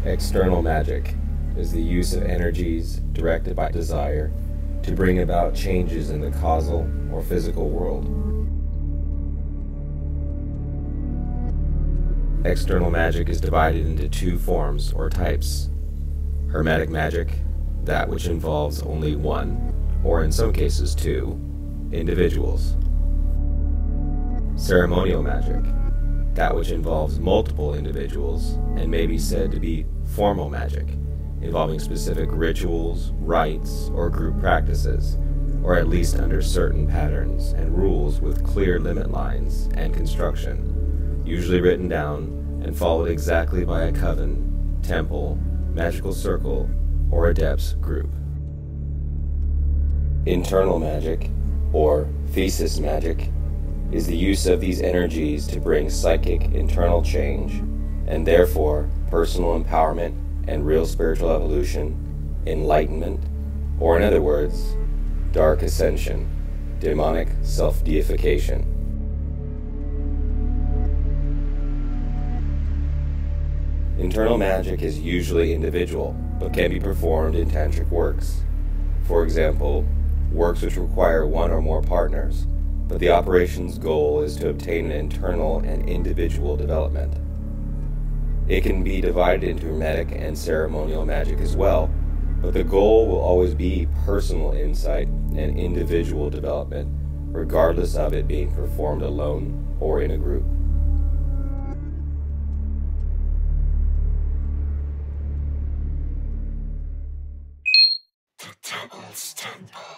External magic is the use of energies directed by desire to bring about changes in the causal or physical world. External magic is divided into two forms or types. Hermetic magic, that which involves only one, or in some cases two, individuals. Ceremonial magic, that which involves multiple individuals and may be said to be formal magic, involving specific rituals, rites, or group practices, or at least under certain patterns and rules with clear limit lines and construction, usually written down and followed exactly by a coven, temple, magical circle, or adepts group. Internal magic, or thesis magic, is the use of these energies to bring psychic internal change, and therefore personal empowerment and real spiritual evolution, enlightenment, or in other words, dark ascension, demonic self-deification. Internal magic is usually individual, but can be performed in tantric works. For example, works which require one or more partners, but the operation's goal is to obtain an internal and individual development. It can be divided into hermetic and ceremonial magic as well, but the goal will always be personal insight and individual development, regardless of it being performed alone or in a group. The Devil's Temple.